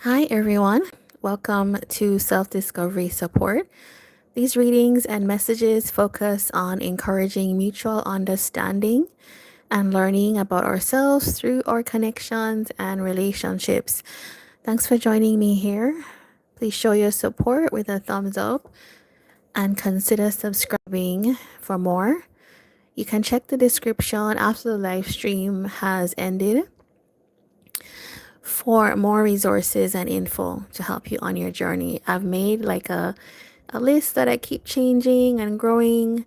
Hi, everyone. Welcome to Self Discovery Support. These readings and messages focus on encouraging mutual understanding and learning about ourselves through our connections and relationships. Thanks for joining me here. Please show your support with a thumbs up and consider subscribing for more. You can check the description after the live stream has ended for more resources and info to help you on your journey. I've made like a list that I keep changing and growing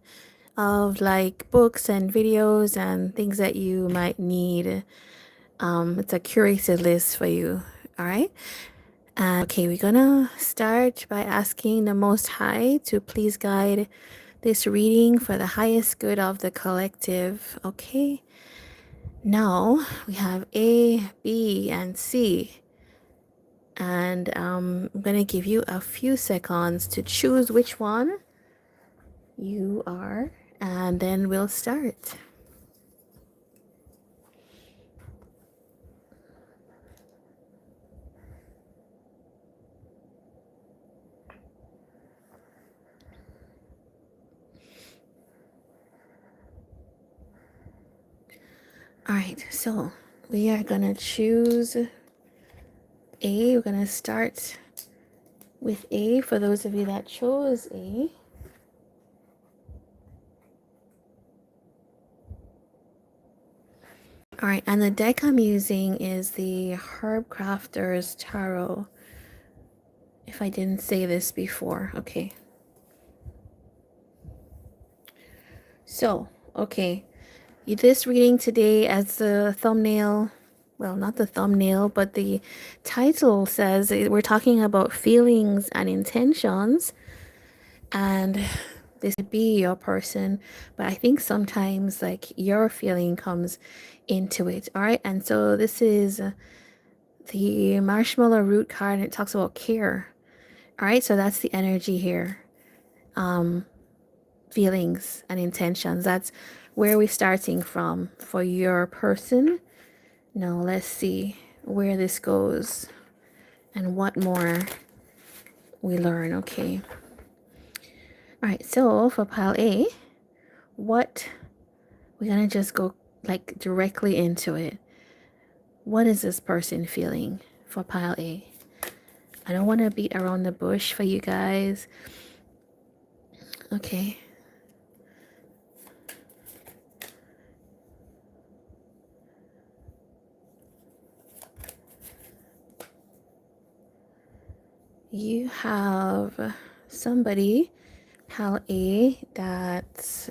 of like books and videos and things that you might need. It's a curated list for you. All right. And okay, we're gonna start by asking the Most High to please guide this reading for the highest good of the collective. Okay. Now we have A, B, and C. And I'm going to give you a few seconds to choose which one you are, and then we'll start. All right, so we are going to choose A. We're going to start with A for those of you that chose A. All right, and the deck I'm using is the Herb Crafter's Tarot. If I didn't say this before, okay. So, okay, this reading today, as the thumbnail, well, not the thumbnail, but the title says, we're talking about feelings and intentions. And this could be your person, but I think sometimes like your feeling comes into it. All right. And so this is the marshmallow root card, and it talks about care. All right. So that's the energy here. Feelings and intentions. That's where we're starting from for your person. Now let's see where this goes and what more we learn. Okay. All right. So for pile A, what we're gonna just go like directly into it. What is this person feeling for pile A? I don't want to beat around the bush for you guys. Okay. You have somebody, pile A, that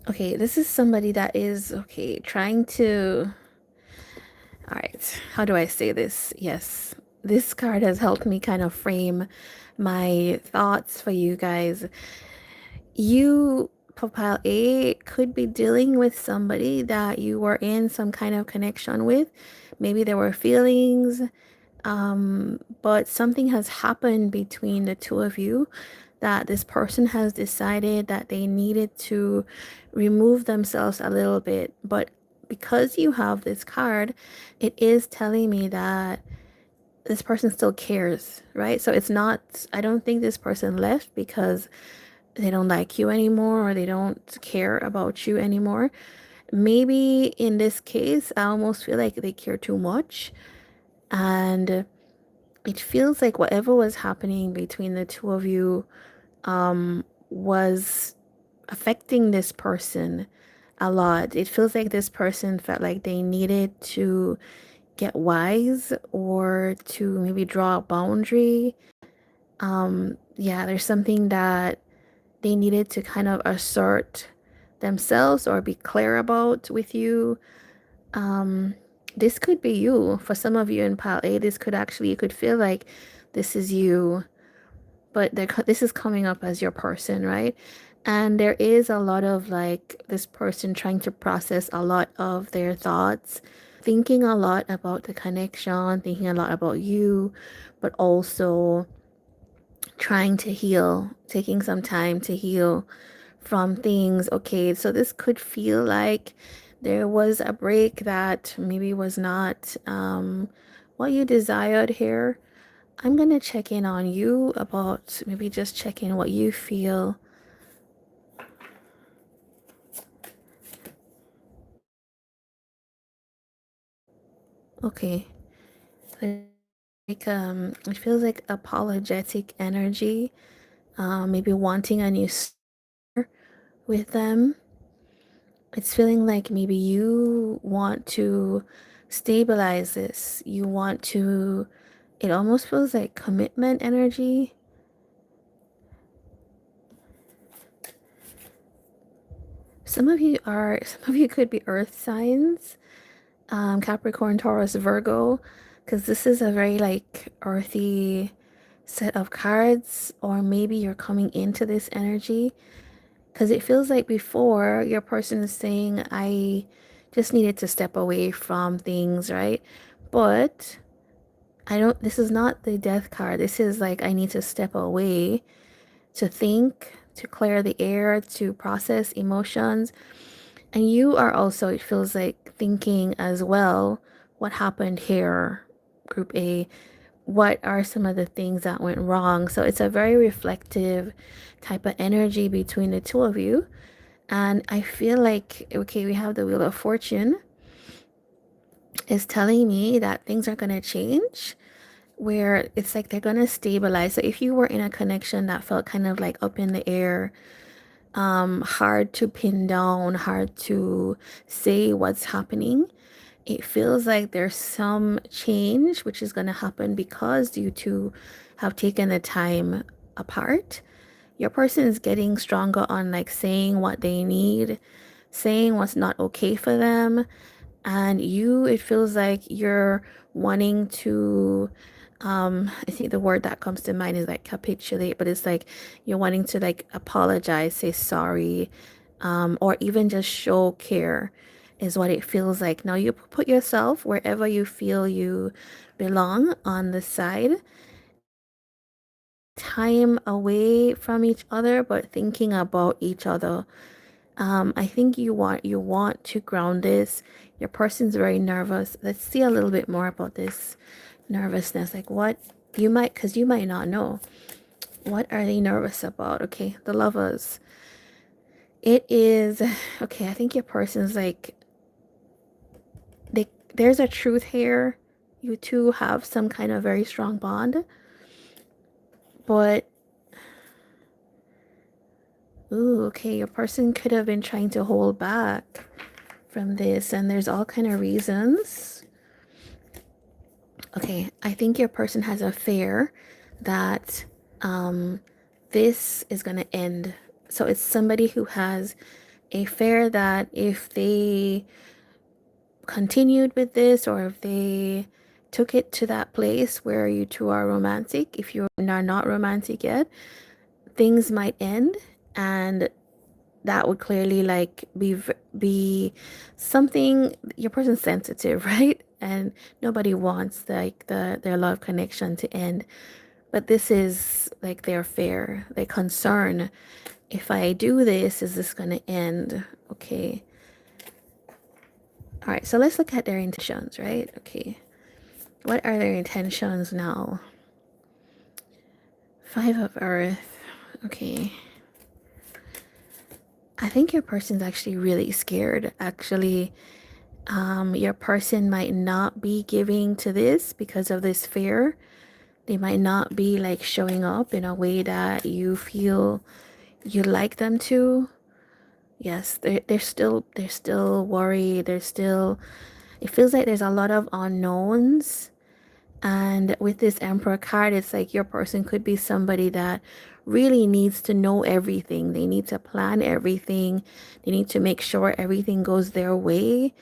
okay, this is somebody that is okay trying to, all right, how do I say this? Yes, this card has helped me kind of frame my thoughts for you guys. You, pile A, could be dealing with somebody that you were in some kind of connection with. Maybe there were feelings, but something has happened between the two of you that this person has decided that they needed to remove themselves a little bit. But because you have this card, it is telling me that this person still cares, right? So it's not, I don't think this person left because they don't like you anymore or they don't care about you anymore. Maybe in this case, I almost feel like they care too much. And it feels like whatever was happening between the two of you was affecting this person a lot. It feels like this person felt like they needed to get wise or to maybe draw a boundary. Yeah, there's something that they needed to kind of assert themselves or be clear about with you. This could be you. For some of you in pile A, this could actually, you could feel like this is you, but this is coming up as your person, right? And there is a lot of like this person trying to process a lot of their thoughts, thinking a lot about the connection, thinking a lot about you, but also trying to heal, taking some time to heal from things. Okay, so this could feel like there was a break that maybe was not what you desired here. I'm gonna check in on you about maybe just checking what you feel. Okay. Like it feels like apologetic energy, maybe wanting a new start with them. It's feeling like maybe you want to stabilize this. You want to, it almost feels like commitment energy. Some of you could be earth signs, Capricorn, Taurus, Virgo, because this is a very like earthy set of cards, or maybe you're coming into this energy because it feels like before your person is saying, I just needed to step away from things, right? But I don't, this is not the death card. This is like, I need to step away to think, to clear the air, to process emotions. And you are also, it feels like, thinking as well, what happened here, group A? What are some of the things that went wrong? So it's a very reflective type of energy between the two of you. And I feel like, okay, we have the Wheel of Fortune is telling me that things are going to change, where it's like they're going to stabilize. So if you were in a connection that felt kind of like up in the air, hard to pin down, hard to say what's happening, it feels like there's some change which is going to happen because you two have taken the time apart. Your person is getting stronger on like saying what they need, saying what's not okay for them. And you, it feels like you're wanting to, I think the word that comes to mind is like capitulate, but it's like you're wanting to like apologize, say sorry, or even just show care is what it feels like. Now you put yourself wherever you feel you belong on the side, time away from each other, but thinking about each other. I think you want to ground this. Your person's very nervous. Let's see a little bit more about this nervousness. Like what you might, because you might not know. What are they nervous about? Okay, the lovers. It is okay. I think your person's like there's a truth here. You two have some kind of very strong bond, but ooh, okay, your person could have been trying to hold back from this, and there's all kind of reasons. Okay, I think your person has a fear that this is going to end. So it's somebody who has a fear that if they continued with this, or if they took it to that place where you two are romantic, if you are not romantic yet, things might end, and that would clearly like be something. Your person's sensitive, right? And nobody wants like their love connection to end, but this is like their fear, their concern. If I do this, is this going to end? Okay, all right, so let's look at their intentions, right? Okay, what are their intentions now? Five of Earth. Okay, I think your person's actually really scared. Actually, your person might not be giving to this because of this fear. They might not be like showing up in a way that you feel you like them to. Yes, they're still worried. They're still, it feels like there's a lot of unknowns. And with this Emperor card, it's like your person could be somebody that really needs to know everything. They need to plan everything. They need to make sure everything goes their way,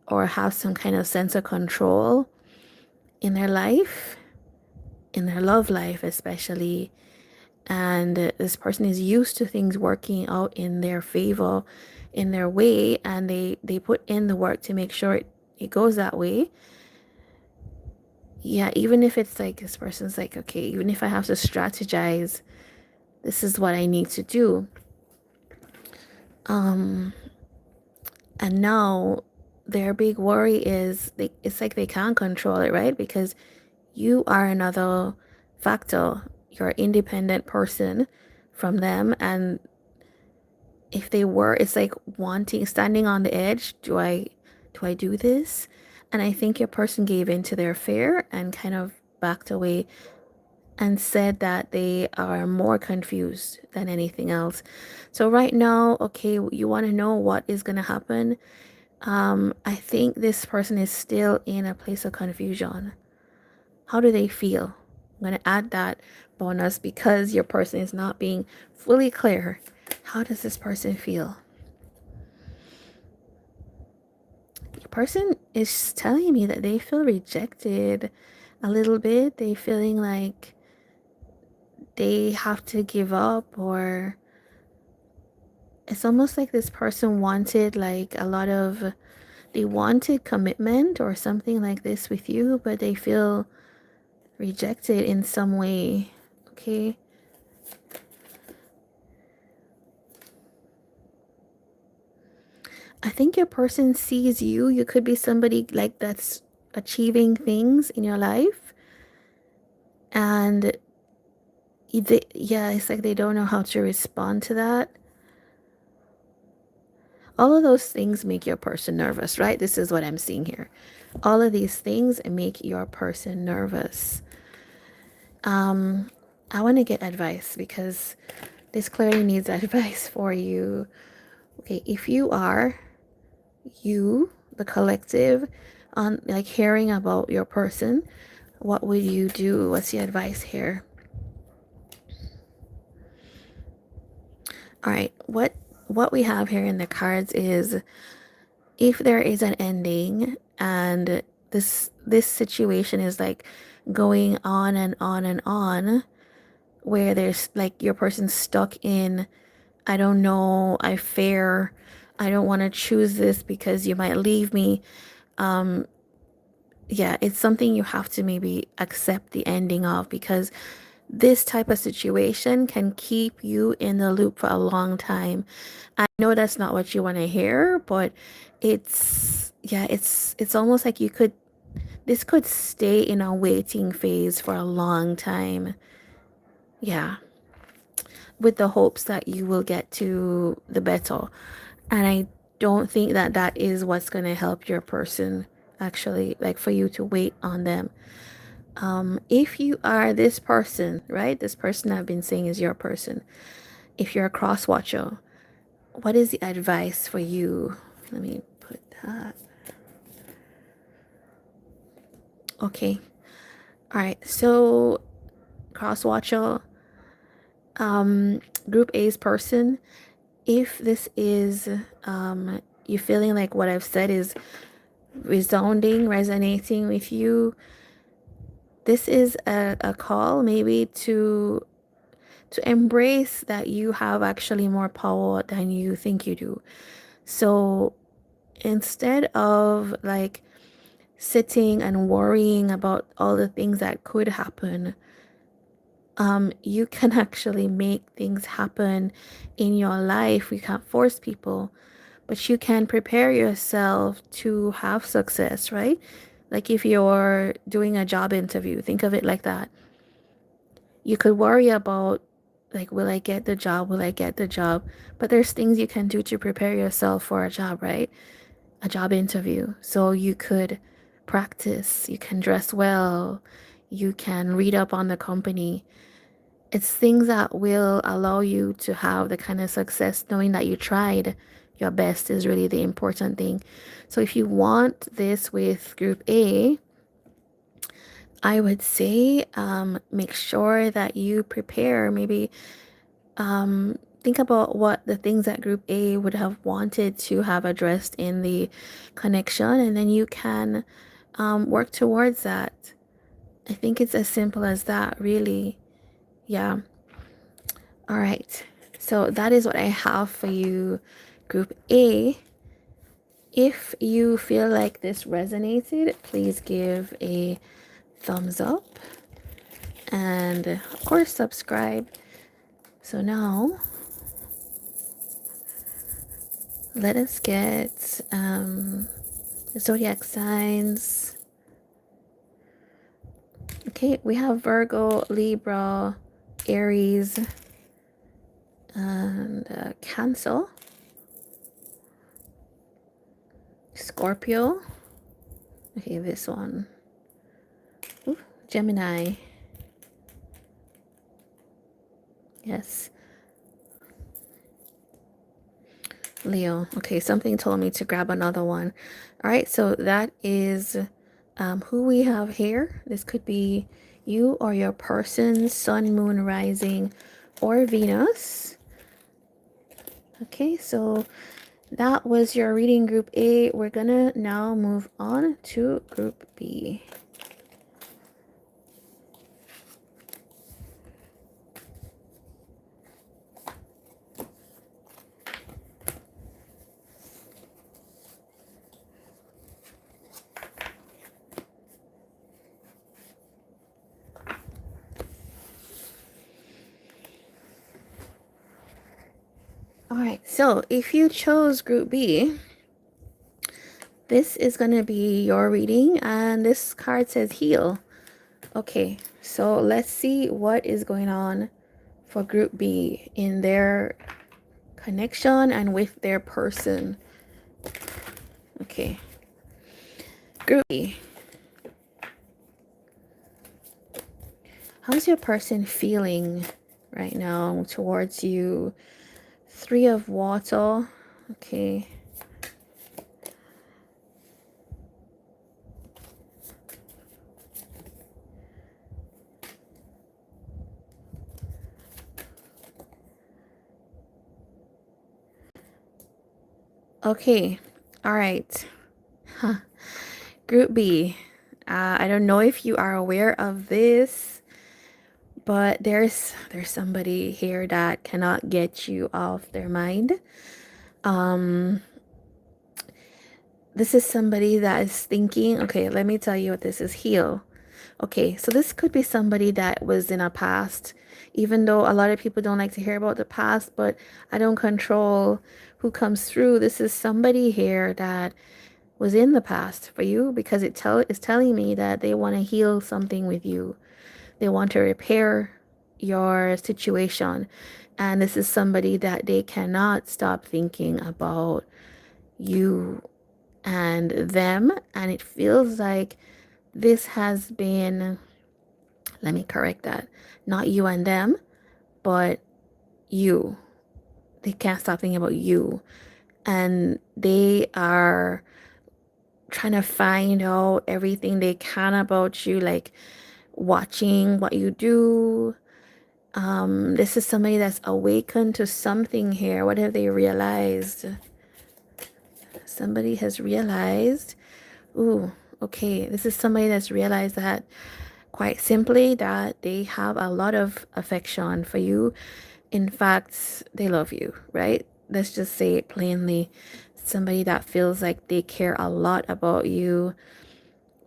or have some kind of sense of control in their life, in their love life, especially. And this person is used to things working out in their favor, in their way, and they put in the work to make sure it goes that way. Yeah, even if it's like this person's like, okay, even if I have to strategize, this is what I need to do. And now their big worry is it's like they can't control it, right? Because you are another factor. You're an independent person from them. And if they were, it's like standing on the edge. Do I do this? And I think your person gave in to their fear and kind of backed away and said that they are more confused than anything else. So right now, okay, you want to know what is going to happen. I think this person is still in a place of confusion. How do they feel? I'm going to add that bonus because your person is not being fully clear. How does this person feel? Your person is telling me that they feel rejected a little bit. They feeling like they have to give up, or it's almost like this person wanted like they wanted commitment or something like this with you, but they feel rejected in some way. Okay. I think your person sees you. You could be somebody like that's achieving things in your life, and yeah, it's like they don't know how to respond to that. All of those things make your person nervous, right? This is what I'm seeing here. All of these things make your person nervous. I want to get advice because this clearly needs advice for you. Okay, if you are the collective, on like hearing about your person, what would you do? What's the advice here? All right, what we have here in the cards is if there is an ending and this situation is like going on and on and on, where there's like your person's stuck in, I don't know, I don't want to choose this because you might leave me. Yeah, it's something you have to maybe accept the ending of, because this type of situation can keep you in the loop for a long time. I know that's not what you want to hear, but it's almost like this could stay in a waiting phase for a long time. Yeah, with the hopes that you will get to the better. And I don't think that that is what's going to help your person, actually, like for you to wait on them. If you are this person, right? This person I've been saying is your person. If you're a cross watcher, what is the advice for you? Let me put that. Okay. All right. So, cross watcher, group A's person, if this is you feeling like what I've said is resonating with you, this is a call maybe to embrace that you have actually more power than you think you do. So instead of like sitting and worrying about all the things that could happen, you can actually make things happen in your life. We can't force people, but you can prepare yourself to have success, right? Like if you're doing a job interview, think of it like that. You could worry about, like, will I get the job? Will I get the job? But there's things you can do to prepare yourself for a job, right? A job interview. So you could practice, you can dress well, you can read up on the company. It's things that will allow you to have the kind of success knowing that you tried your best is really the important thing. So if you want this with group A, I would say make sure that you prepare. Maybe think about what the things that group A would have wanted to have addressed in the connection, and then you can work towards that. I think it's as simple as that, really. Yeah. All right. So that is what I have for you, group A. If you feel like this resonated, please give a thumbs up and, of course, subscribe. So now let us get zodiac signs. Okay, we have Virgo, Libra, Aries, and Cancer, Scorpio. Okay, this one. Ooh, Gemini. Yes. Leo. Okay, something told me to grab another one. All right, so that is who we have here. This could be you or your person, sun, moon, rising, or Venus. Okay, so that was your reading group A. We're gonna now move on to group B. All right, so if you chose group B, this is going to be your reading, and this card says heal. Okay, so let's see what is going on for group B in their connection and with their person. Okay, group B. How's your person feeling right now towards you? 3 of water. Okay. Okay. All right. Huh. Group B. I don't know if you are aware of this, but there's somebody here that cannot get you off their mind. This is somebody that is thinking, okay, let me tell you what this is, heal. Okay, so this could be somebody that was in a past, even though a lot of people don't like to hear about the past, but I don't control who comes through. This is somebody here that was in the past for you, because it's telling me that they want to heal something with you. They want to repair your situation. And this is somebody that they cannot stop thinking about you and them. And it feels like this has been, let me correct that, not you and them, but you. They can't stop thinking about you. And they are trying to find out everything they can about you, like watching what you do. This is somebody that's awakened to something here. What have they realized? Somebody has realized. Ooh, okay. This is somebody that's realized that, quite simply, that they have a lot of affection for you. In fact, they love you, right? Let's just say it plainly. Somebody that feels like they care a lot about you.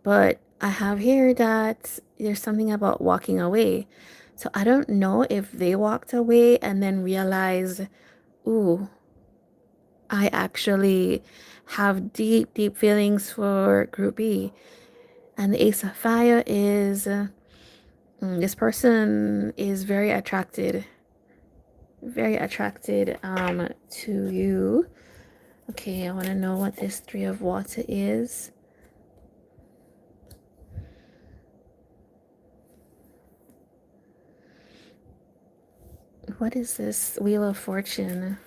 But I have here that there's something about walking away. So I don't know if they walked away and then realized, ooh, I actually have deep, deep feelings for group B. And the Ace of Fire is this person is very attracted to you. Okay, I want to know what this 3 of water is. What is this Wheel of Fortune?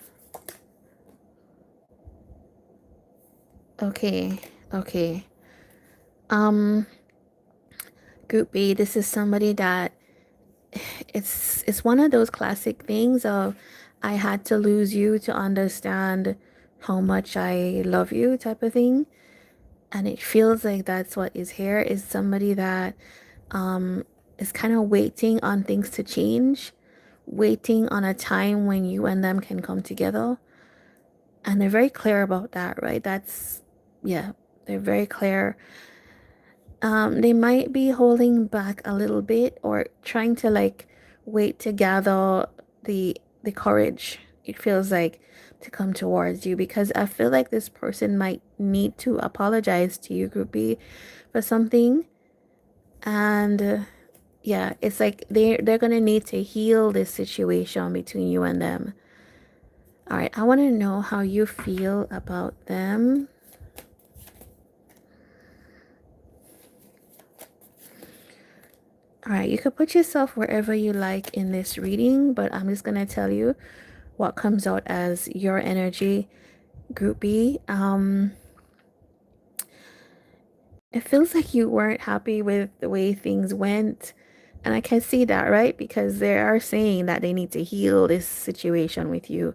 Okay, okay. Group B, this is somebody that it's one of those classic things of I had to lose you to understand how much I love you type of thing. And it feels like that's what is here, is somebody that is kind of waiting on things to change, waiting on a time when you and them can come together. And they're very clear about that, right? Yeah, they're very clear. They might be holding back a little bit or trying to like wait to gather the courage. It feels like to come towards you, because I feel like this person might need to apologize to you, Group B, for something. And yeah, it's like they're gonna need to heal this situation between you and them. All right, I want to know how you feel about them. All right, you could put yourself wherever you like in this reading, but I'm just gonna tell you what comes out as your energy, Group B. It feels like you weren't happy with the way things went. And I can see that, right? Because they are saying that they need to heal this situation with you.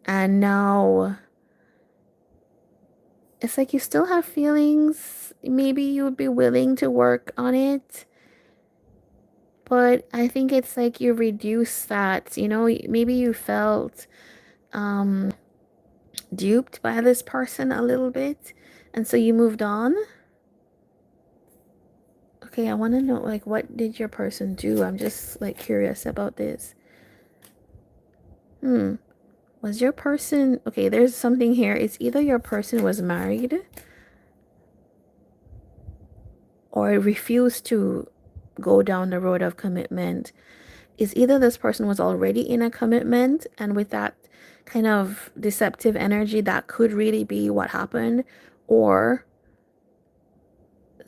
And now it's like you still have feelings. Maybe you would be willing to work on it. But I think it's like you reduce that, maybe you felt duped by this person a little bit. And so you moved on. Okay, I want to know, like, what did your person do? I'm just, like, curious about this. Was your person... Okay, there's something here. It's either your person was married or refused to go down the road of commitment. It's either this person was already in a commitment, and with that kind of deceptive energy, that could really be what happened, or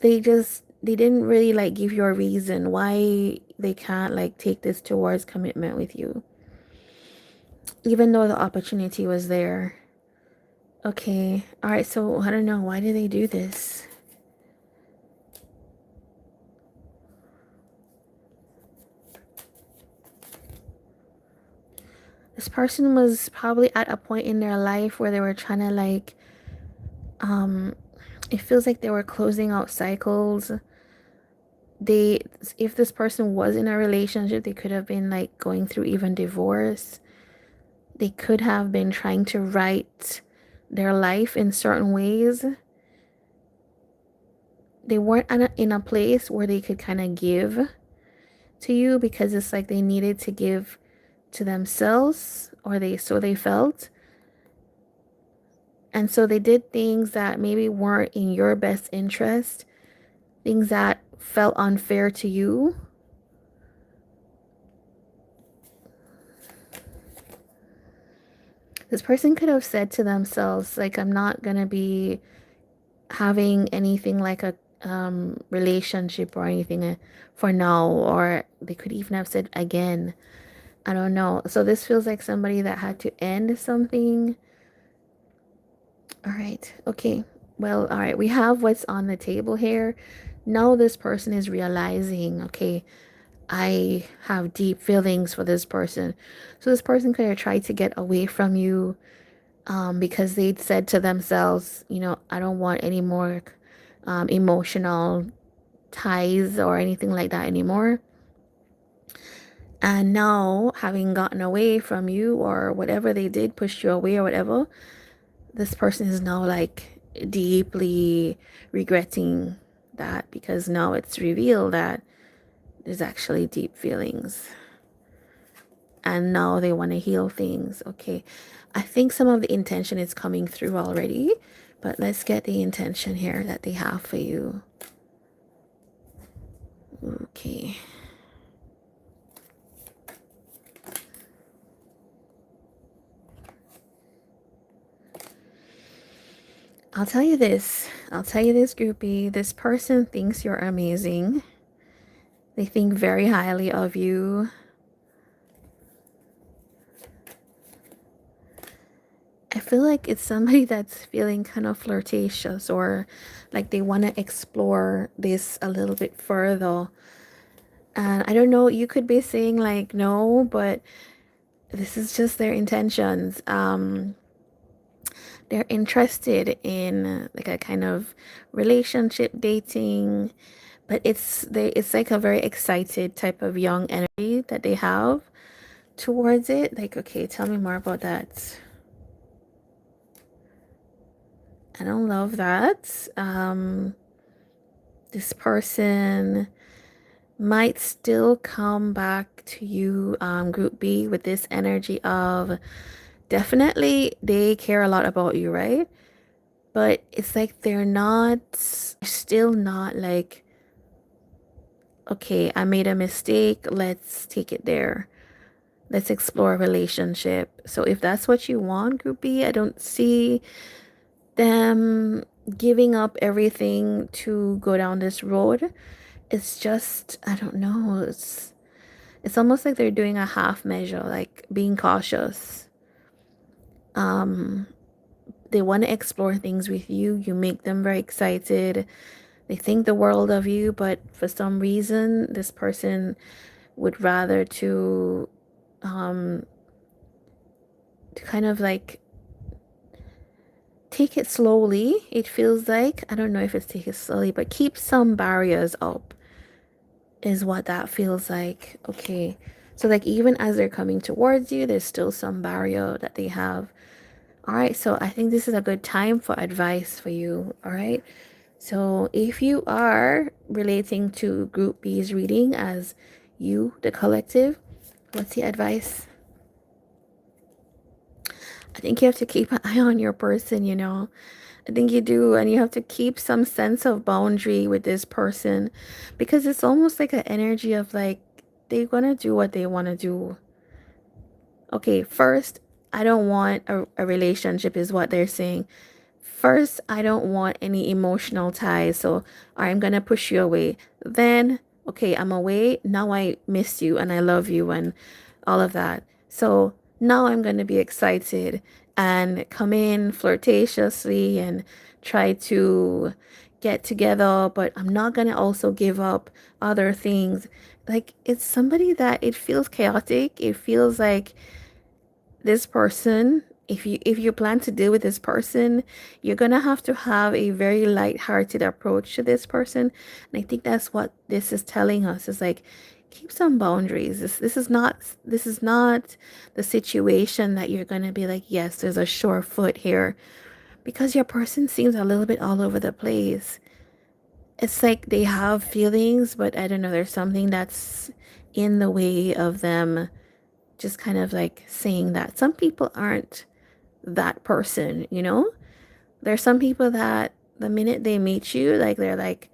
they didn't really like give you a reason why they can't like take this towards commitment with you, even though the opportunity was there. Okay, all right, so I don't know, why did they do this? This person was probably at a point in their life where they were trying to like it feels like they were closing out cycles. If this person was in a relationship, they could have been like going through even divorce. They could have been trying to write their life in certain ways. They weren't in a place where they could kind of give to you, because it's like they needed to give to themselves, or they felt. And so they did things that maybe weren't in your best interest, things that felt unfair to you. This person could have said to themselves, like, I'm not going to be having anything like a relationship or anything for now. Or they could even have said again. I don't know. So this feels like somebody that had to end something. All right. Okay. Well, all right. We have what's on the table here. Now this person is realizing, okay, I have deep feelings for this person. So this person could have tried to get away from you, because they'd said to themselves, I don't want any more emotional ties or anything like that anymore. And now, having gotten away from you, or whatever they did, pushed you away or whatever, this person is now like deeply regretting that, because now it's revealed that there's actually deep feelings. And now they want to heal things. Okay, I think some of the intention is coming through already, but let's get the intention here that they have for you. Okay. I'll tell you this, groupie. This person thinks you're amazing. They think very highly of you. I feel like it's somebody that's feeling kind of flirtatious, or like they want to explore this a little bit further. And I don't know, you could be saying like no, but this is just their intentions. They're interested in like a kind of relationship, dating, but it's like a very excited type of young energy that they have towards it. Like, okay, tell me more about that. I don't love that. This person might still come back to you, Group B, with this energy of Definitely they care a lot about you, right? But it's like they're not, still not like, okay, I made a mistake, let's take it there. Let's explore a relationship. So if that's what you want, group B, I don't see them giving up everything to go down this road. It's just, I don't know, it's almost like they're doing a half measure, like being cautious. They want to explore things with you. You make them very excited. They think the world of you, but for some reason, this person would rather to kind of like take it slowly. It feels like, I don't know if it's take it slowly, but keep some barriers up is what that feels like. Okay. So like even as they're coming towards you, there's still some barrier that they have. All right. So I think this is a good time for advice for you. All right. So if you are relating to group B's reading as you, the collective, what's the advice? I think you have to keep an eye on your person, you know. I think you do, and you have to keep some sense of boundary with this person because it's almost like an energy of like they're gonna do what they want to do. Okay, first, I don't want a relationship, is what they're saying. First, I don't want any emotional ties, so I'm gonna push you away. Then, okay, I'm away. Now I miss you and I love you and all of that. So now I'm gonna be excited and come in flirtatiously and try to get together, but I'm not gonna also give up other things. Like it's somebody that it feels chaotic. It feels like this person, if you plan to deal with this person, you're gonna have to have a very light-hearted approach to this person. And I think that's what this is telling us, is like keep some boundaries. This is not the situation that you're gonna be like, yes, there's a sure foot here, because your person seems a little bit all over the place. It's like they have feelings, but I don't know, there's something that's in the way of them just kind of like saying that. Some people aren't that person, you know? There's some people that the minute they meet you, like they're like,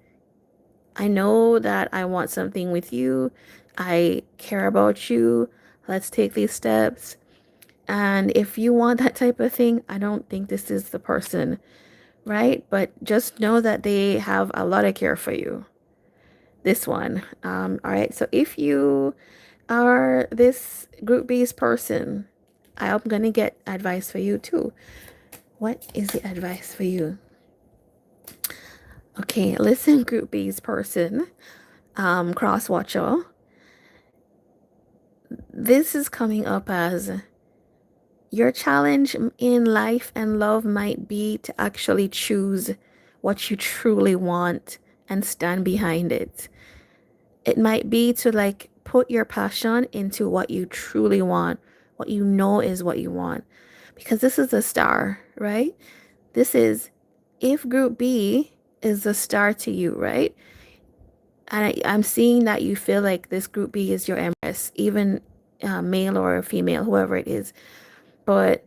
I know that I want something with you. I care about you. Let's take these steps. And if you want that type of thing, I don't think this is the person, right? But just know that they have a lot of care for you. This one. All right. So if you are this group B's person, I'm gonna get advice for you too. What is the advice for you? Okay, listen, group B's person, cross watcher. This is coming up as your challenge in life and love might be to actually choose what you truly want and stand behind it. It might be to like put your passion into what you truly want, what you know is what you want. Because this is a star, right? This is, if group B is a star to you, right? And I'm seeing that you feel like this group B is your empress, even male or female, whoever it is. But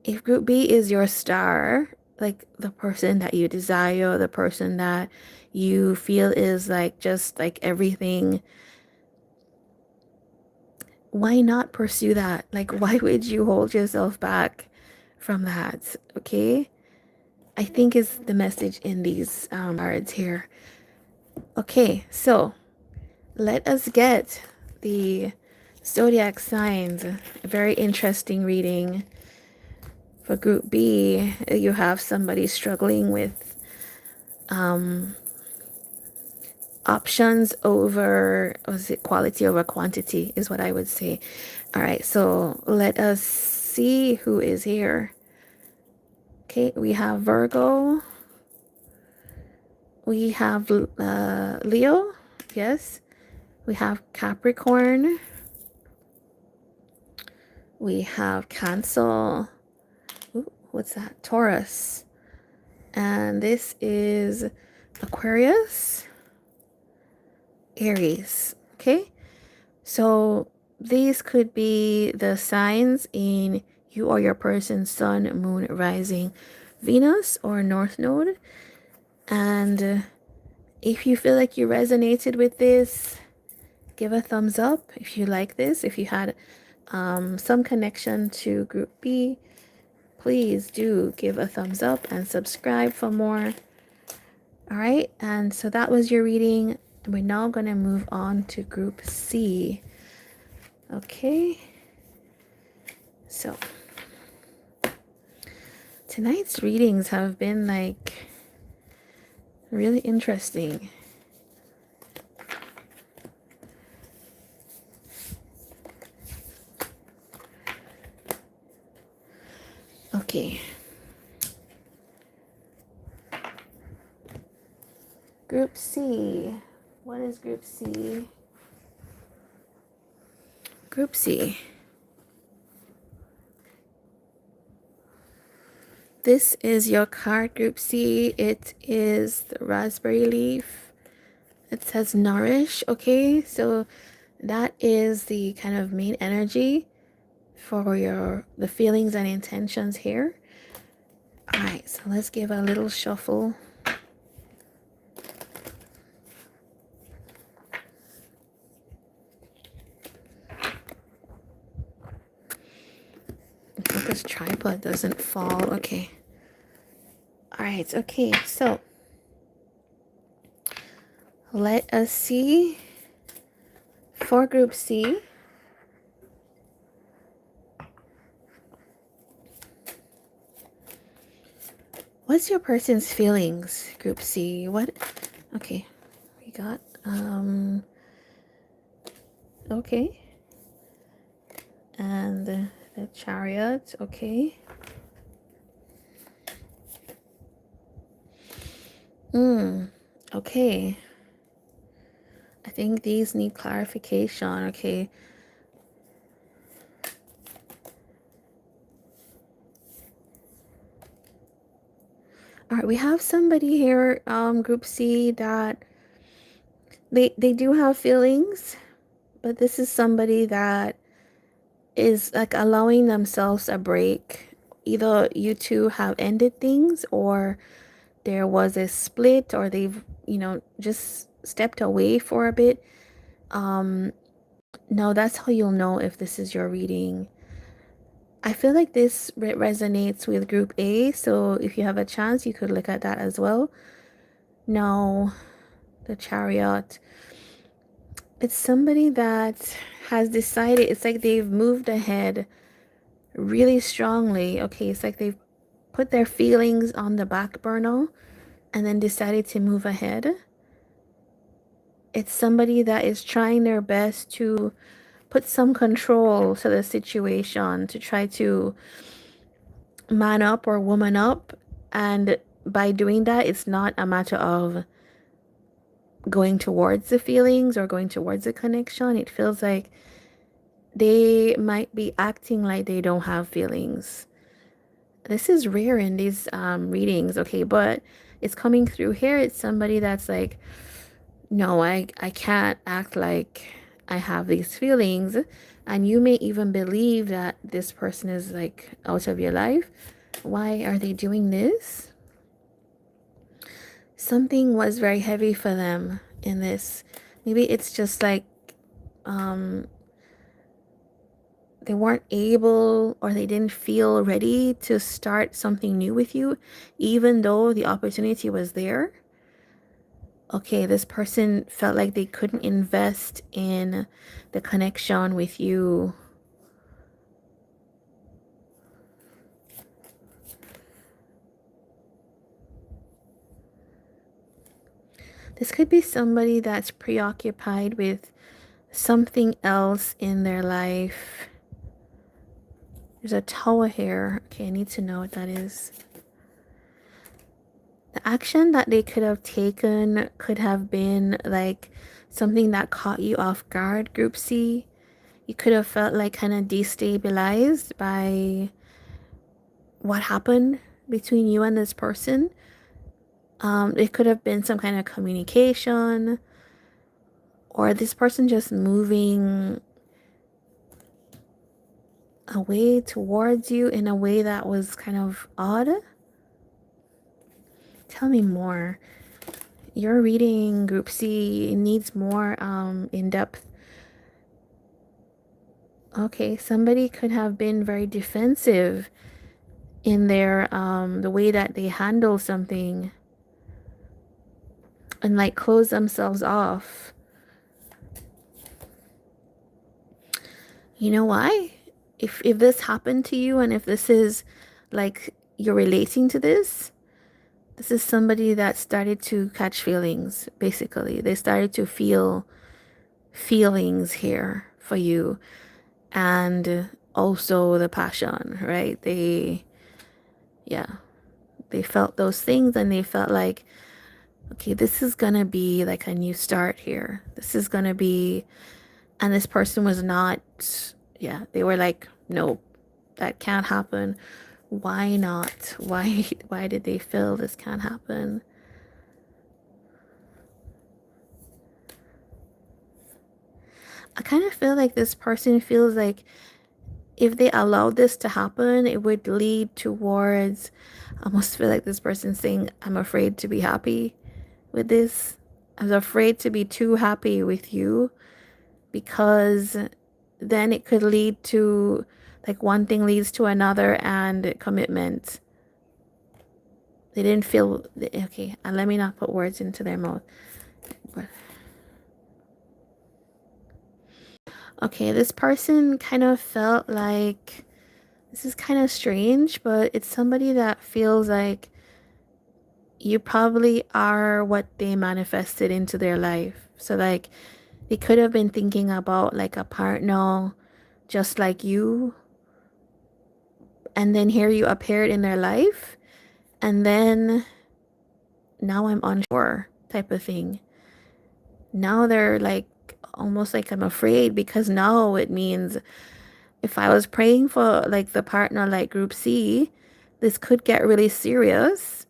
if group B is your star, like the person that you desire, the person that you feel is like just like everything, why not pursue that? Like, why would you hold yourself back from that? Okay. I think is the message in these cards here. Okay, so let us get the zodiac signs. A very interesting reading. For group B, you have somebody struggling with options over, was it quality over quantity, is what I would say. All right, so let us see who is here. Okay, we have Virgo. We have Leo. Yes. We have Capricorn. We have Cancer. Ooh, what's that? Taurus. And this is Aquarius. Aries. Okay. So these could be the signs in you or your person's sun, moon, rising, Venus, or North Node. And if you feel like you resonated with this, give a thumbs up. If you like this, if you had some connection to Group B, please do give a thumbs up and subscribe for more. All right, and so that was your reading. We're now going to move on to Group C. Okay, so tonight's readings have been like really interesting. Okay. Group C. What is Group C? Group C. This is your card, Group C. It is the raspberry leaf. It says nourish. Okay, so that is the kind of main energy for the feelings and intentions here. All right, so let's give a little shuffle. I hope this tripod doesn't fall. Okay. All right, okay, so let us see for Group C. What's your person's feelings, Group C? What? Okay, we got, okay. And the chariot, okay. Okay. I think these need clarification, okay. All right, we have somebody here, Group C, that they do have feelings, but this is somebody that is like allowing themselves a break. Either you two have ended things, or there was a split, or they've, just stepped away for a bit. No, that's how you'll know if this is your reading. I feel like this resonates with Group A, so if you have a chance, you could look at that as well. Now, the chariot. It's somebody that has decided, it's like they've moved ahead really strongly. Okay, it's like they've put their feelings on the back burner and then decided to move ahead. It's somebody that is trying their best to put some control to the situation, to try to man up or woman up. And by doing that, it's not a matter of going towards the feelings or going towards the connection. It feels like they might be acting like they don't have feelings. This is rare in these readings, okay, but it's coming through here. It's somebody that's like, no, I can't act like I have these feelings. And you may even believe that this person is like out of your life. Why are they doing this? Something was very heavy for them in this. Maybe it's just like they weren't able, or they didn't feel ready to start something new with you, even though the opportunity was there. Okay, this person felt like they couldn't invest in the connection with you. This could be somebody that's preoccupied with something else in their life. There's a tower here. Okay, I need to know what that is. The action that they could have taken could have been like something that caught you off guard, Group C. You could have felt like kind of destabilized by what happened between you and this person. It could have been some kind of communication, or this person just moving a way towards you in a way that was kind of odd. Tell me more. Your reading, Group C, needs more in-depth. Okay, somebody could have been very defensive in their the way that they handle something and like close themselves off. You know why? If this happened to you, and if this is like you're relating to this, this is somebody that started to catch feelings, basically. They started to feel feelings here for you, and also the passion, right? Yeah, they felt those things, and they felt like, okay, this is gonna be like a new start here. This is gonna be, and this person was not, yeah, they were like, no, that can't happen. Why not? Why did they feel this can't happen? I kind of feel like this person feels like if they allowed this to happen, it would lead towards, I almost feel like this person's saying, I'm afraid to be happy with this. I'm afraid to be too happy with you, because then it could lead to like one thing leads to another and commitment. They didn't feel okay, and let me not put words into their mouth. But okay, this person kind of felt like, this is kind of strange, but it's somebody that feels like you probably are what they manifested into their life. So like they could have been thinking about like a partner just like you, and then here you appeared in their life, and then now I'm unsure type of thing. Now they're like almost like I'm afraid, because now it means if I was praying for like the partner like Group C, this could get really serious,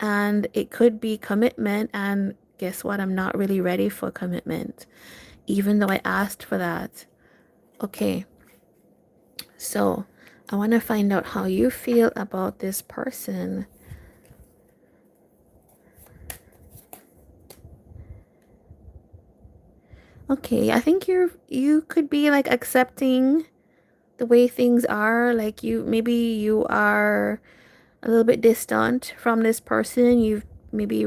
and it could be commitment, and guess what? I'm not really ready for commitment, even though I asked for that. Okay, so I want to find out how you feel about this person. Okay, I think you could be like accepting the way things are. Like maybe you are a little bit distant from this person. You've maybe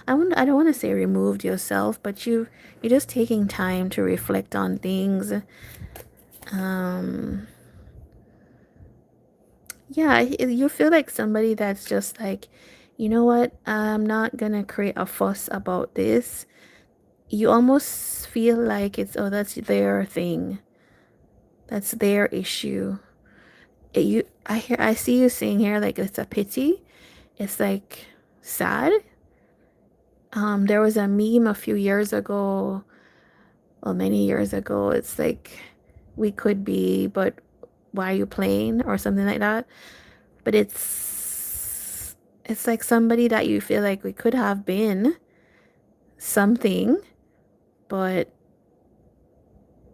I don't want to say removed yourself, but you're just taking time to reflect on things. Um yeah, you feel like somebody that's just like, you know what? I'm not gonna create a fuss about this. You almost feel like it's, oh, that's their thing. That's their issue. I see you saying here like it's a pity. It's like sad. There was a meme a few years ago, well, many years ago. It's like, we could be, but why are you playing, or something like that. But it's like somebody that you feel like we could have been something, but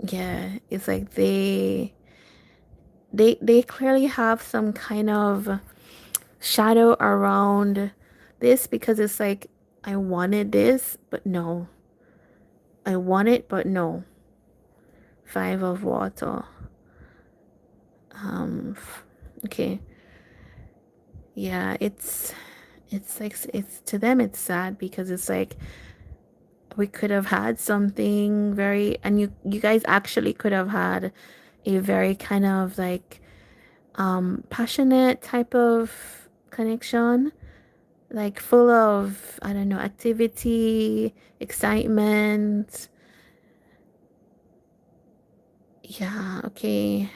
yeah, it's like they clearly have some kind of shadow around this, because it's like, I wanted this, but no. I want it, but no. Five of water. Um, okay. Yeah, it's like, it's to them it's sad, because it's like we could have had something very, and you guys actually could have had a very kind of like passionate type of connection, like full of, I don't know, activity, excitement. Yeah, okay.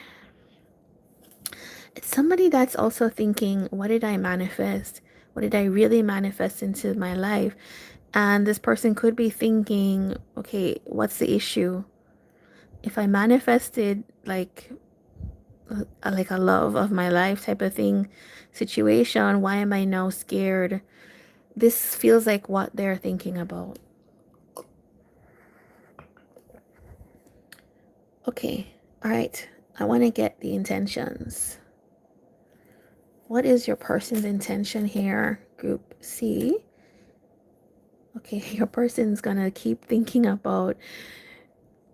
It's somebody that's also thinking, what did I manifest? What did I really manifest into my life? And this person could be thinking, okay, what's the issue? If I manifested like a love of my life type of thing situation, why am I now scared? This feels like what they're thinking about. Okay. All right. I want to get the intentions. What is your person's intention here, Group C? Okay, your person's gonna keep thinking about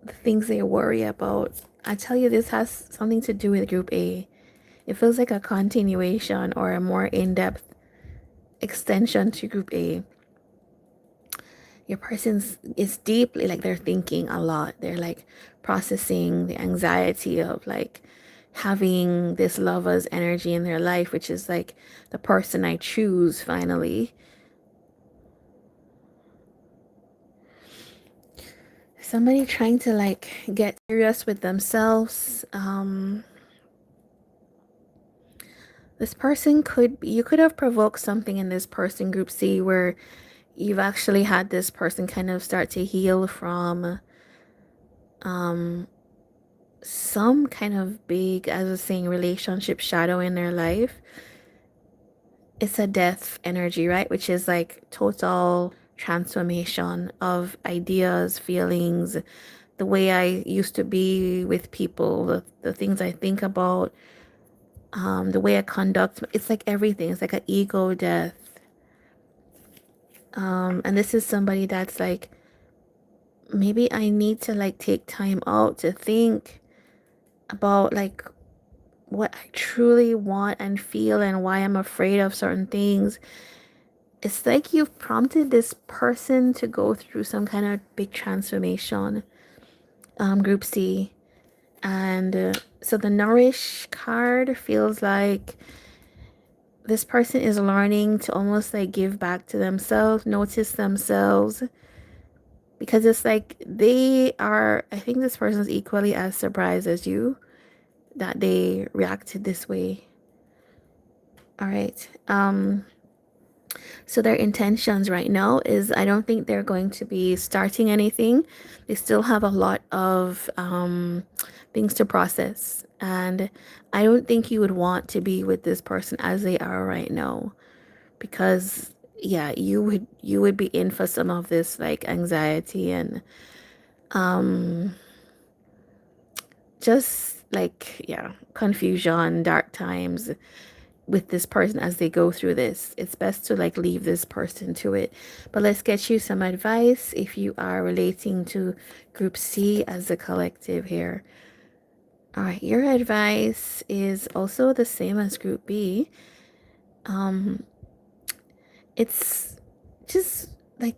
the things they worry about. I tell you, this has something to do with Group A. It feels like a continuation or a more in-depth extension to Group A. Your person's is deeply like they're thinking a lot. They're like processing the anxiety of like having this lover's energy in their life, which is like the person I choose finally. Somebody trying to like get serious with themselves. This person you could have provoked something in this person, Group C, where you've actually had this person kind of start to heal from some kind of big, as I was saying, relationship shadow in their life. It's a death energy, right? Which is like total transformation of ideas, feelings, the way I used to be with people, the things I think about, the way I conduct. It's like everything. It's like an ego death. And this is somebody that's like, maybe I need to like take time out to think about like what I truly want and feel and why I'm afraid of certain things. It's like you've prompted this person to go through some kind of big transformation, Group C. And so the Nourish card feels like this person is learning to almost like give back to themselves, notice themselves, because it's like they are, I think this person is equally as surprised as you that they reacted this way. All right. So their intentions right now is I don't think they're going to be starting anything. They still have a lot of things to process. And I don't think you would want to be with this person as they are right now. Because yeah, you would be in for some of this like anxiety and just like yeah, confusion, dark times with this person as they go through this. It's best to like leave this person to it. But let's get you some advice if you are relating to Group C as a collective here. All right, your advice is also the same as Group B. It's just like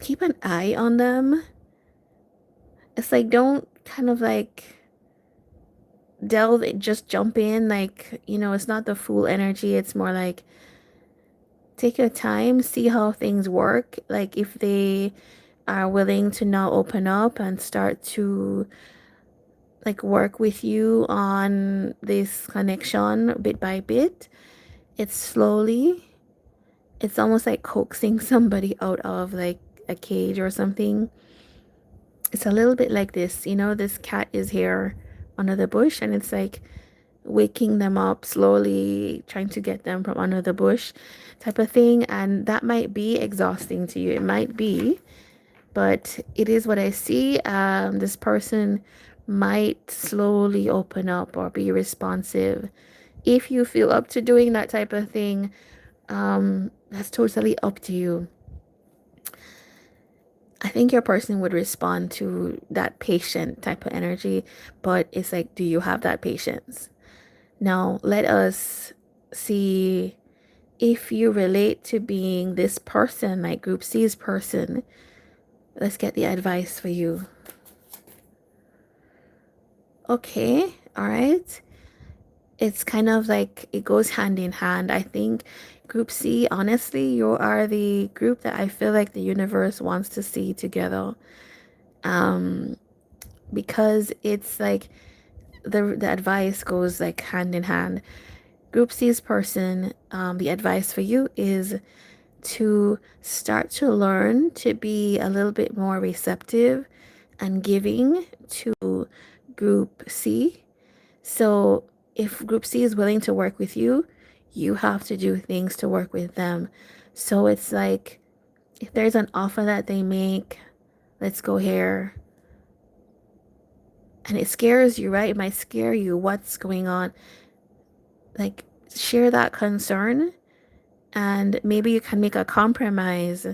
keep an eye on them. It's like don't kind of like delve, just jump in. Like, it's not the fool energy. It's more like take your time, see how things work. Like if they are willing to now open up and start to like work with you on this connection bit by bit, it's slowly, it's almost like coaxing somebody out of like a cage or something. It's a little bit like this, this cat is here under the bush and it's like waking them up slowly, trying to get them from under the bush type of thing. And that might be exhausting to you. It might be, but it is what I see. This person might slowly open up or be responsive. If you feel up to doing that type of thing, that's totally up to you. I think your person would respond to that patient type of energy, but it's like, do you have that patience? Now, let us see if you relate to being this person, like Group C's person. Let's get the advice for you. Okay, all right. It's kind of like it goes hand in hand. I think Group C, honestly, you are the group that I feel like the universe wants to see together. Because it's like the advice goes like hand in hand. Group C's person, the advice for you is to start to learn to be a little bit more receptive and giving to Group C. So if Group C is willing to work with you, you have to do things to work with them. So it's like if there's an offer that they make, let's go here. and it scares you, right? It might scare you. What's going on? Like, share that concern, and maybe you can make a compromise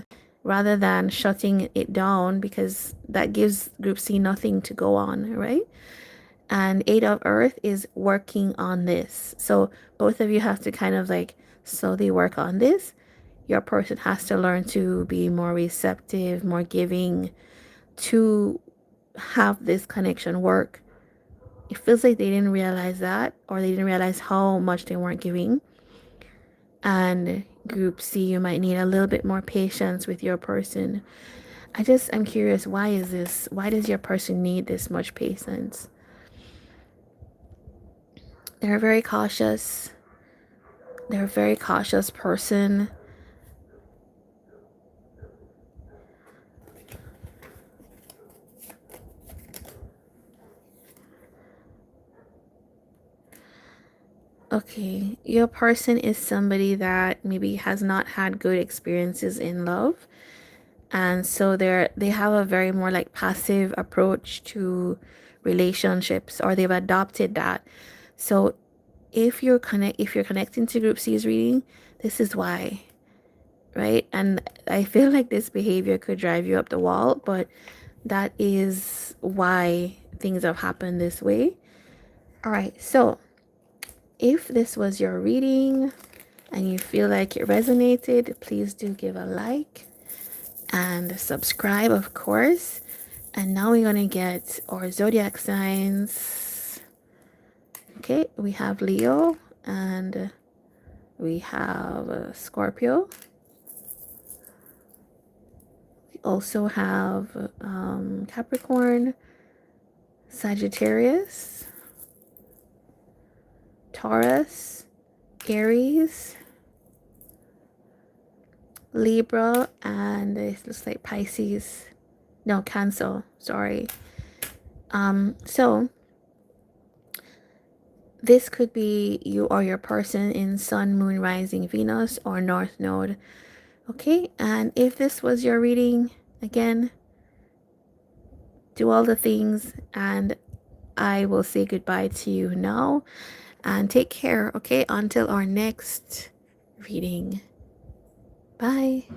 rather than shutting it down, because that gives group C nothing to go on, right? And Eight of Earth is working on this. So both of you have to kind of like slowly work on this. Your person has to learn to be more receptive, more giving, to have this connection work. It feels like they didn't realize that, or they didn't realize how much they weren't giving. And group C, you might need a little bit more patience with your person. I'm curious, why is this? Why does your person need this much patience? They're very cautious. They're a very cautious person. Okay, your person is somebody that maybe has not had good experiences in love. And so they have a very more like passive approach to relationships, or they've adopted that. So if you're connecting to group C's reading, this is why, right? And I feel like this behavior could drive you up the wall, but that is why things have happened this way. All right, so if this was your reading and you feel like it resonated, please do give a like and subscribe, of course. And now we're gonna get our zodiac signs. Okay, we have Leo and we have Scorpio. We also have Capricorn, Sagittarius, Taurus, Aries, Libra, and it looks like Pisces. No, Cancer. Sorry. So this could be you or your person in Sun, Moon, Rising, Venus, or North Node. Okay, and if this was your reading, again, do all the things, and I will say goodbye to you now. And take care, okay, until our next reading. Bye.